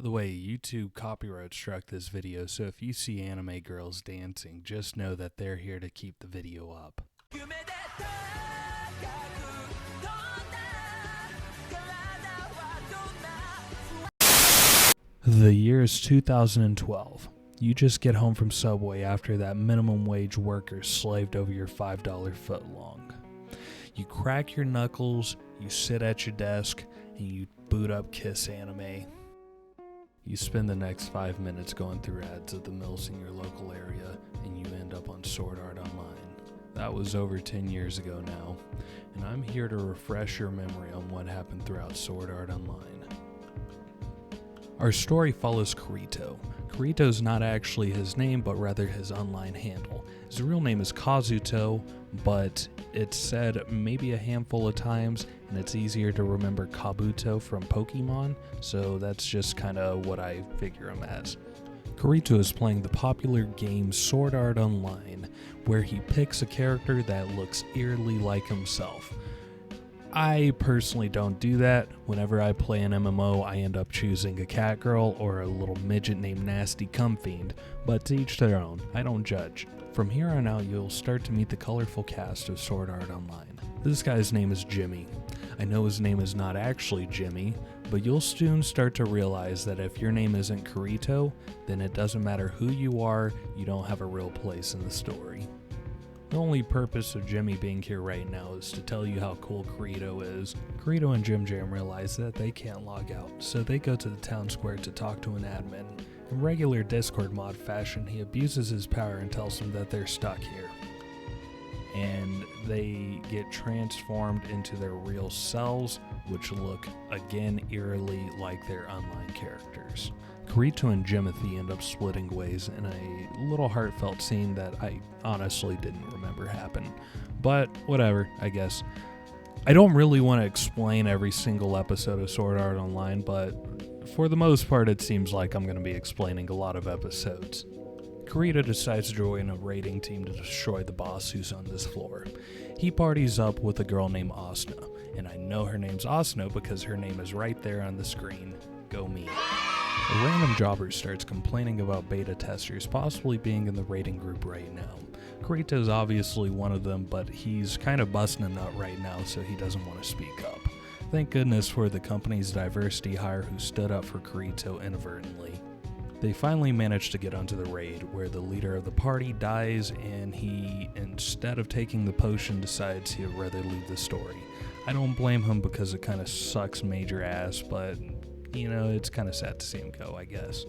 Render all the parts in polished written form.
By the way, YouTube copyright struck this video, so if you see anime girls dancing, just know that they're here to keep the video up. The year is 2012. You just get home from Subway after that minimum wage worker slaved over your $5 footlong. You crack your knuckles, you sit at your desk, and you boot up Kiss Anime. You spend the next 5 minutes going through ads at the mills in your local area, and you end up on Sword Art Online. That was over 10 years ago now, and I'm here to refresh your memory on what happened throughout Sword Art Online. Our story follows Kirito. Kirito's not actually his name, but rather his online handle. His real name is Kazuto, but it's said maybe a handful of times, and it's easier to remember Kabuto from Pokemon, so that's just kind of what I figure him as. Kirito is playing the popular game Sword Art Online, where he picks a character that looks eerily like himself. I personally don't do that. Whenever I play an MMO, I end up choosing a cat girl or a little midget named Nasty Cumfiend, but to each their own. I don't judge. From here on out, you'll start to meet the colorful cast of Sword Art Online. This guy's name is Jimmy. I know his name is not actually Jimmy, but you'll soon start to realize that if your name isn't Kirito, then it doesn't matter who you are, you don't have a real place in the story. The only purpose of Jimmy being here right now is to tell you how cool Kirito is. Kirito and Jim Jam realize that they can't log out, so they go to the town square to talk to an admin. In regular Discord mod fashion, he abuses his power and tells them that they're stuck here. And they get transformed into their real selves, which look again eerily like their online characters. Kirito and Jimothy end up splitting ways in a little heartfelt scene that I honestly didn't remember happen. But whatever, I guess. I don't really want to explain every single episode of Sword Art Online, but for the most part it seems like I'm going to be explaining a lot of episodes. Kirito decides to join a raiding team to destroy the boss who's on this floor. He parties up with a girl named Asuna, and I know her name's Asuna because her name is right there on the screen. Go me. A random jobber starts complaining about beta testers possibly being in the raiding group right now. Kirito's obviously one of them, but he's kind of busting a nut right now, so he doesn't want to speak up. Thank goodness for the company's diversity hire who stood up for Kirito inadvertently. They finally manage to get onto the raid, where the leader of the party dies, and he, instead of taking the potion, decides he'd rather leave the story. I don't blame him because it kind of sucks major ass, but you know, it's kind of sad to see him go, I guess.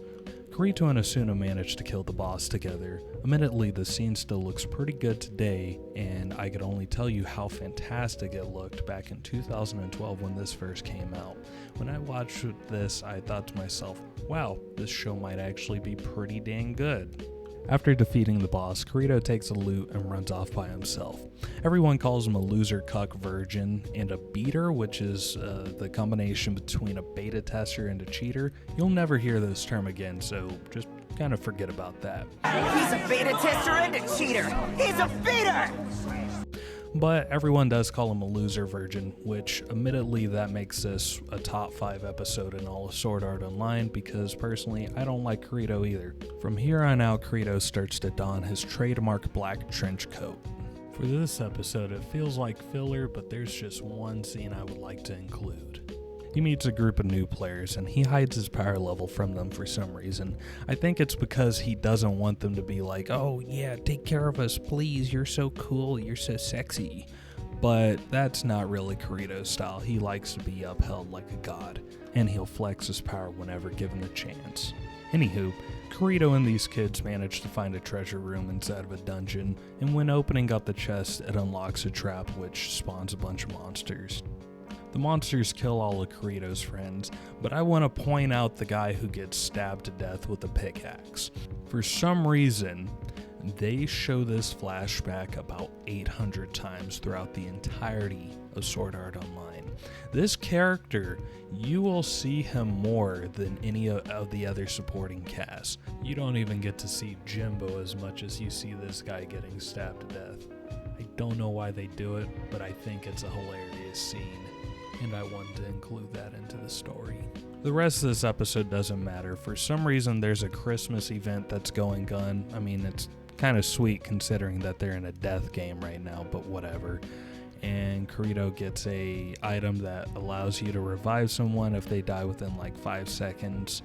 Kirito and Asuna manage to kill the boss together. Admittedly, the scene still looks pretty good today, and I could only tell you how fantastic it looked back in 2012 when this first came out. When I watched this, I thought to myself, wow, this show might actually be pretty dang good. After defeating the boss, Kirito takes a loot and runs off by himself. Everyone calls him a loser cuck virgin and a beater, which is the combination between a beta tester and a cheater. You'll never hear this term again, so just kind of forget about that. He's a beta tester and a cheater! He's a beater! But everyone does call him a loser virgin, which admittedly that makes this a top 5 episode in all of Sword Art Online because personally I don't like Kirito either. From here on out, Kirito starts to don his trademark black trench coat. For this episode it feels like filler, but there's just one scene I would like to include. He meets a group of new players and he hides his power level from them for some reason. I think it's because he doesn't want them to be like, oh yeah, take care of us please, you're so cool, you're so sexy. But that's not really Kirito's style. He likes to be upheld like a god, and he'll flex his power whenever given the chance. Anywho, Kirito and these kids manage to find a treasure room inside of a dungeon, and when opening up the chest, it unlocks a trap which spawns a bunch of monsters. The monsters kill all of Kirito's friends, but I want to point out the guy who gets stabbed to death with a pickaxe. For some reason, they show this flashback about 800 times throughout the entirety of Sword Art Online. This character, you will see him more than any of the other supporting cast. You don't even get to see Jimbo as much as you see this guy getting stabbed to death. I don't know why they do it, but I think it's a hilarious scene. and I wanted to include that into the story. The rest of this episode doesn't matter. For some reason, there's a Christmas event that's going on. I mean, it's kind of sweet considering that they're in a death game right now, but whatever. And Kirito gets a item that allows you to revive someone if they die within like 5 seconds.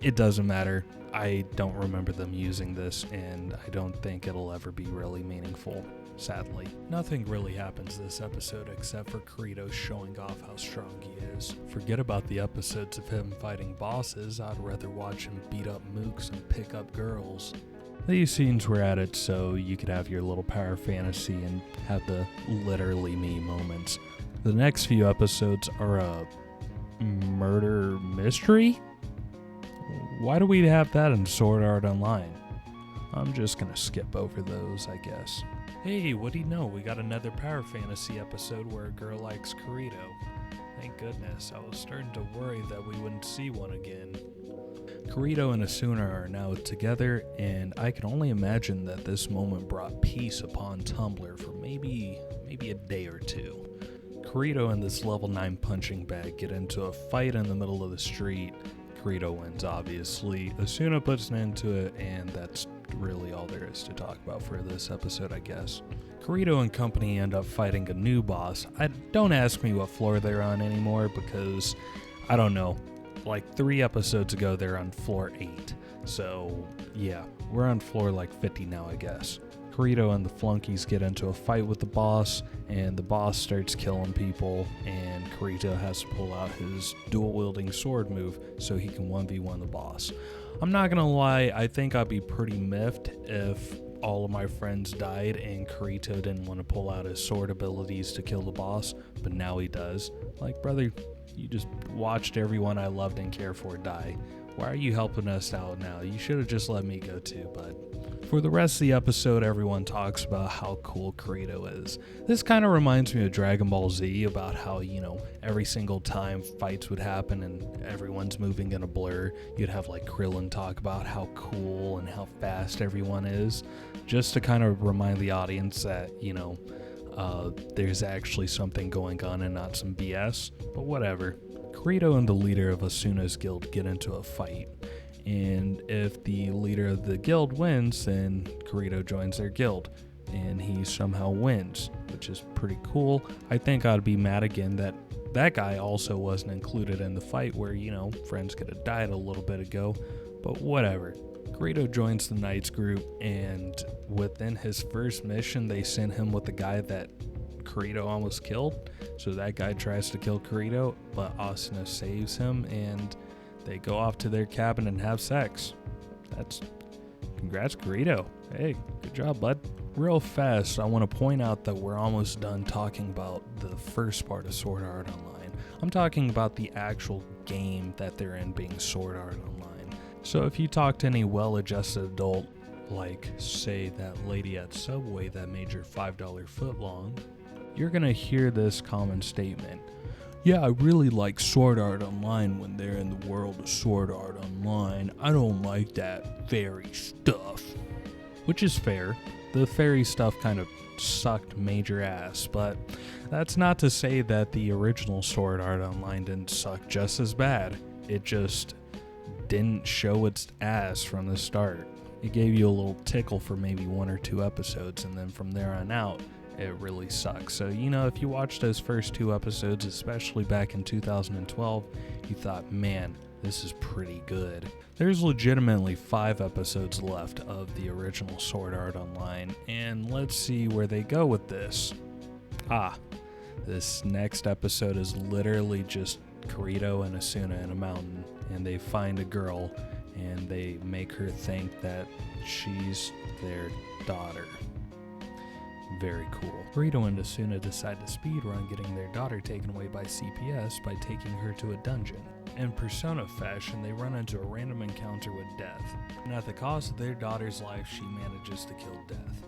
It doesn't matter. I don't remember them using this, and I don't think it'll ever be really meaningful, sadly. Nothing really happens this episode except for Kirito showing off how strong he is. Forget about the episodes of him fighting bosses. I'd rather watch him beat up mooks and pick up girls. These scenes were added so you could have your little power fantasy and have the literally me moments. The next few episodes are a murder mystery? Why do we have that in Sword Art Online? I'm just gonna skip over those, I guess. Hey, what do you know? We got another power fantasy episode where a girl likes Kirito. Thank goodness, I was starting to worry that we wouldn't see one again. Kirito and Asuna are now together, and I can only imagine that this moment brought peace upon Tumblr for maybe a day or two. Kirito and this level 9 punching bag get into a fight in the middle of the street. Kirito wins, obviously. Asuna puts an end to it, and that's really all there is to talk about for this episode, I guess. Kirito and company end up fighting a new boss. Don't ask me what floor they're on anymore because, I don't know. Like 3 episodes ago, they're on floor 8. So, yeah, we're on floor like 50 now, I guess. Kirito and the flunkies get into a fight with the boss, and the boss starts killing people, and Kirito has to pull out his dual-wielding sword move so he can 1v1 the boss. I'm not gonna lie, I think I'd be pretty miffed if all of my friends died and Kirito didn't want to pull out his sword abilities to kill the boss, but now he does. Like, brother, you just watched everyone I loved and cared for die. Why are you helping us out now? You should have just let me go too, bud. For the rest of the episode, everyone talks about how cool Kirito is. This kind of reminds me of Dragon Ball Z about how, every single time fights would happen and everyone's moving in a blur, you'd have like Krillin talk about how cool and how fast everyone is, just to kind of remind the audience that, there's actually something going on and not some BS, but whatever. Kirito and the leader of Asuna's guild get into a fight. And if the leader of the guild wins, then Kirito joins their guild, and he somehow wins, which is pretty cool. I think I'd be mad again that that guy also wasn't included in the fight where, friends could have died a little bit ago, but whatever. Kirito joins the Knights group, and within his first mission, they send him with the guy that Kirito almost killed. So that guy tries to kill Kirito, but Asuna saves him, and they go off to their cabin and have sex. Congrats, Kirito. Hey, good job, bud. Real fast, I want to point out that we're almost done talking about the first part of Sword Art Online. I'm talking about the actual game that they're in being Sword Art Online. So if you talk to any well-adjusted adult, like, say, that lady at Subway that made your $5 footlong, you're going to hear this common statement. Yeah, I really like Sword Art Online when they're in the world of Sword Art Online. I don't like that fairy stuff. Which is fair. The fairy stuff kind of sucked major ass, but that's not to say that the original Sword Art Online didn't suck just as bad. It just didn't show its ass from the start. It gave you a little tickle for maybe 1 or 2 episodes, and then from there on out, it really sucks. So, if you watched those first 2 episodes, especially back in 2012, you thought, man, this is pretty good. There's legitimately 5 episodes left of the original Sword Art Online, and let's see where they go with this. This next episode is literally just Kirito and Asuna in a mountain, and they find a girl, and they make her think that she's their daughter. Very cool. Kirito and Asuna decide to speedrun getting their daughter taken away by CPS by taking her to a dungeon. In Persona fashion, they run into a random encounter with Death, and at the cost of their daughter's life, she manages to kill Death.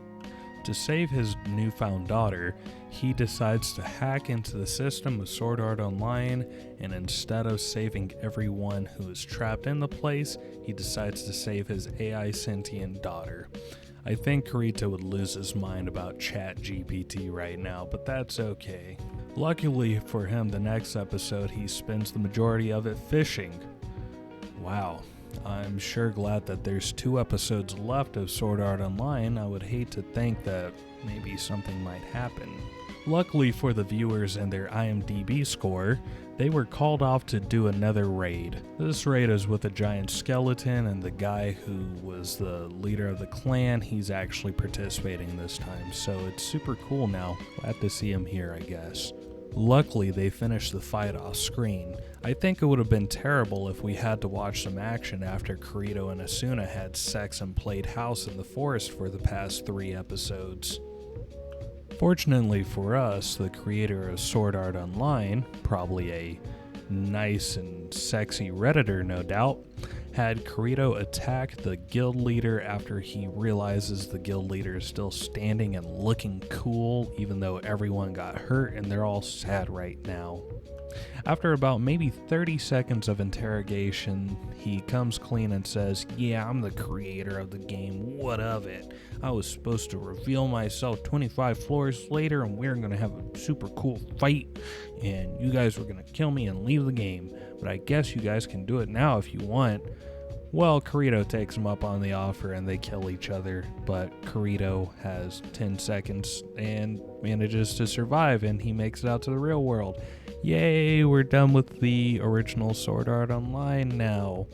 To save his newfound daughter, he decides to hack into the system of Sword Art Online, and instead of saving everyone who is trapped in the place, he decides to save his AI sentient daughter. I think Kirito would lose his mind about ChatGPT right now, but that's okay. Luckily for him, the next episode he spends the majority of it fishing. Wow. I'm sure glad that there's 2 episodes left of Sword Art Online. I would hate to think that maybe something might happen. Luckily for the viewers and their IMDb score, they were called off to do another raid. This raid is with a giant skeleton, and the guy who was the leader of the clan, he's actually participating this time, so it's super cool now. Glad to see him here, I guess. Luckily, they finished the fight off screen. I think it would have been terrible if we had to watch some action after Kirito and Asuna had sex and played house in the forest for the past 3 episodes. Fortunately for us, the creator of Sword Art Online, probably a nice and sexy Redditor no doubt, had Kirito attack the guild leader after he realizes the guild leader is still standing and looking cool even though everyone got hurt and they're all sad right now. After about maybe 30 seconds of interrogation, he comes clean and says, "Yeah, I'm the creator of the game, what of it? I was supposed to reveal myself 25 floors later and we were going to have a super cool fight and you guys were going to kill me and leave the game, but I guess you guys can do it now if you want." Well, Kirito takes him up on the offer and they kill each other, but Kirito has 10 seconds and manages to survive and he makes it out to the real world. Yay, we're done with the original Sword Art Online now.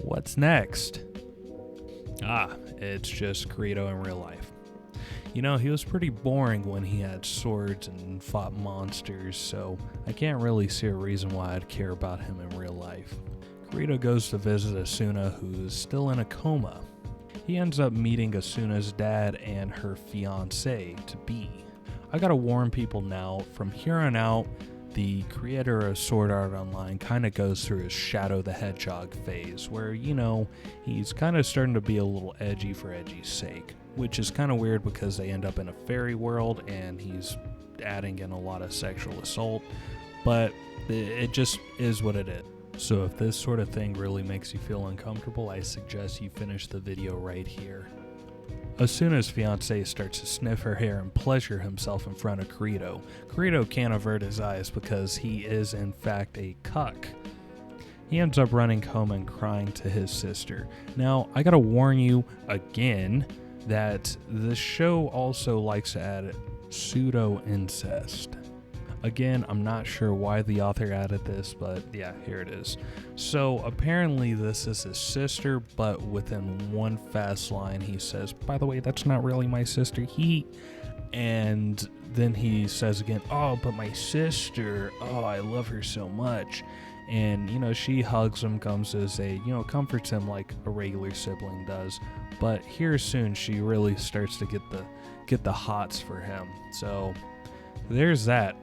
What's next? It's just Kirito in real life. You know, he was pretty boring when he had swords and fought monsters, so I can't really see a reason why I'd care about him in real life. Kirito goes to visit Asuna, who's still in a coma. He ends up meeting Asuna's dad and her fiancé-to-be. I gotta warn people now, from here on out, the creator of Sword Art Online kind of goes through his Shadow the Hedgehog phase, where, you know, he's kind of starting to be a little edgy for edgy's sake, which is kind of weird because they end up in a fairy world and he's adding in a lot of sexual assault, but it just is what it is. So if this sort of thing really makes you feel uncomfortable, I suggest you finish the video right here. Asuna's fiancé starts to sniff her hair and pleasure himself in front of Kirito. Kirito can't avert his eyes because he is in fact a cuck. He ends up running home and crying to his sister. Now, I gotta warn you again that the show also likes to add pseudo-incest. Again, I'm not sure why the author added this, but yeah, here it is. So apparently this is his sister, but within one fast line he says, "By the way, that's not really my sister, and then he says again, "Oh, but my sister, oh, I love her so much." And, you know, she hugs him, comes as a, you know, comforts him like a regular sibling does. But here soon she really starts to get the hots for him. So there's that.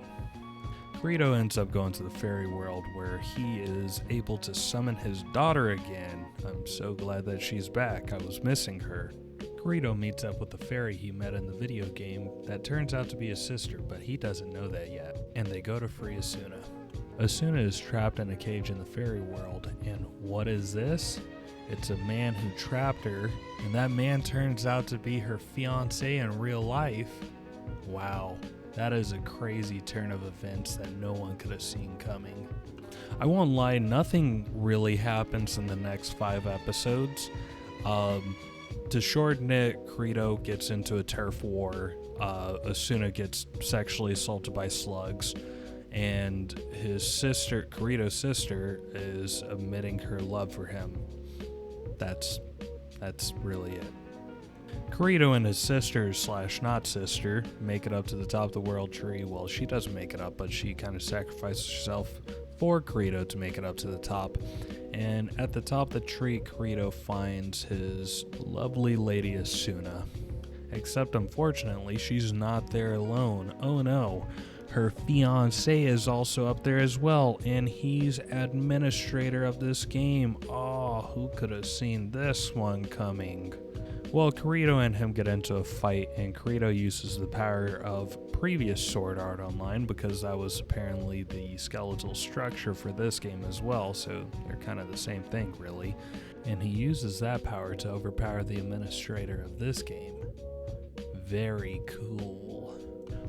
Kirito ends up going to the fairy world where he is able to summon his daughter again. I'm so glad that she's back. I was missing her. Kirito meets up with the fairy he met in the video game that turns out to be his sister, but he doesn't know that yet. And they go to free Asuna. Asuna is trapped in a cage in the fairy world, and what is this? It's a man who trapped her, and that man turns out to be her fiancé in real life. Wow. That is a crazy turn of events that no one could have seen coming. I won't lie, nothing really happens in the next 5 episodes. To shorten it, Kirito gets into a turf war, Asuna gets sexually assaulted by slugs, and his sister, Kirito's sister, is admitting her love for him. That's really it. Kirito and his sister / not sister make it up to the top of the world tree. Well, she doesn't make it up, but she kind of sacrifices herself for Kirito to make it up to the top. And at the top of the tree, Kirito finds his lovely lady Asuna. Except unfortunately, she's not there alone. Oh no. Her fiancé is also up there as well, and he's administrator of this game. Oh, who could have seen this one coming? Well, Kirito and him get into a fight, and Kirito uses the power of previous Sword Art Online because that was apparently the skeletal structure for this game as well, so they're kind of the same thing, really. And he uses that power to overpower the administrator of this game. Very cool.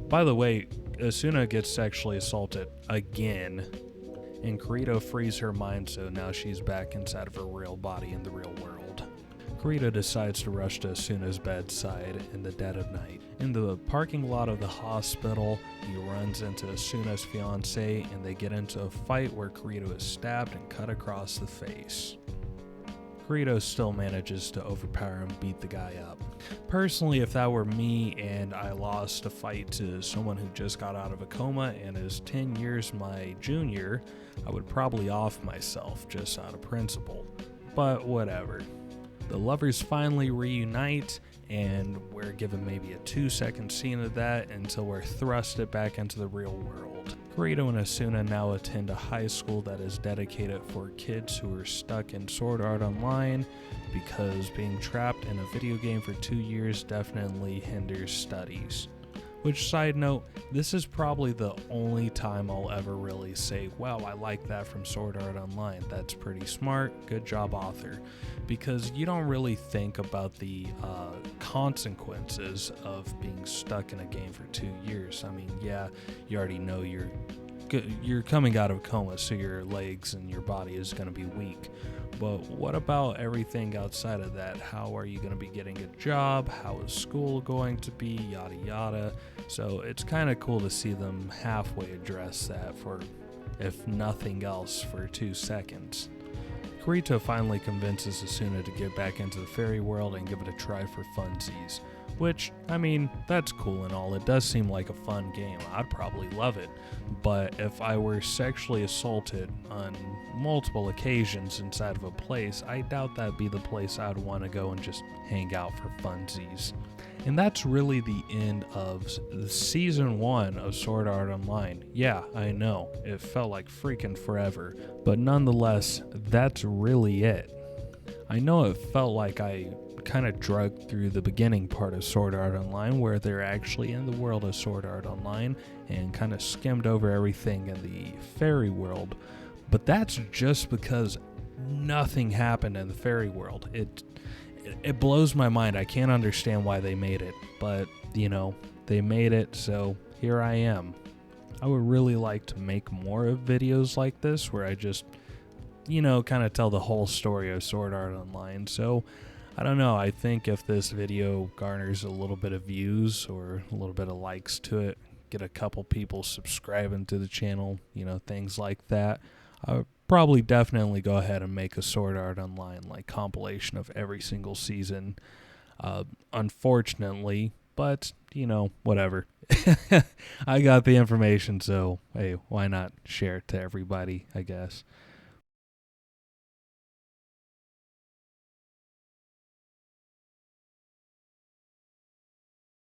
By the way, Asuna gets sexually assaulted again, and Kirito frees her mind, so now she's back inside of her real body in the real world. Kirito decides to rush to Asuna's bedside in the dead of night. In the parking lot of the hospital, he runs into Asuna's fiancée, and they get into a fight where Kirito is stabbed and cut across the face. Kirito still manages to overpower and beat the guy up. Personally, if that were me and I lost a fight to someone who just got out of a coma and is 10 years my junior, I would probably off myself just out of principle. But whatever. The lovers finally reunite, and we're given maybe a 2-second scene of that until we're thrusted back into the real world. Kirito and Asuna now attend a high school that is dedicated for kids who are stuck in Sword Art Online, because being trapped in a video game for 2 years definitely hinders studies. Which, side note, this is probably the only time I'll ever really say, wow, I like that from Sword Art Online. That's pretty smart. Good job, author. Because you don't really think about the consequences of being stuck in a game for 2 years. I mean, yeah, you already know you're coming out of a coma, so your legs and your body is going to be weak. But what about everything outside of that? How are you going to be getting a job? How is school going to be? Yada yada. So it's kind of cool to see them halfway address that for, if nothing else, for 2 seconds. Kirito finally convinces Asuna to get back into the fairy world and give it a try for funsies. Which, I mean, that's cool and all. It does seem like a fun game. I'd probably love it. But if I were sexually assaulted on multiple occasions inside of a place, I doubt that'd be the place I'd want to go and just hang out for funsies. And that's really the end of Season 1 of Sword Art Online. Yeah, I know, it felt like freaking forever. But nonetheless, that's really it. I know it felt like I kind of drug through the beginning part of Sword Art Online, where they're actually in the world of Sword Art Online, and kind of skimmed over everything in the fairy world. But that's just because nothing happened in the fairy world. It blows my mind. I can't understand why they made it, but you know, they made it, so here I am. I would really like to make more of videos like this where I just, you know, kind of tell the whole story of Sword Art Online. So I don't know, I think if this video garners a little bit of views or a little bit of likes to it, get a couple people subscribing to the channel, you know, things like that, I would probably definitely go ahead and make a Sword Art Online like compilation of every single season. Unfortunately, but you know, whatever. I got the information, so hey, why not share it to everybody, I guess.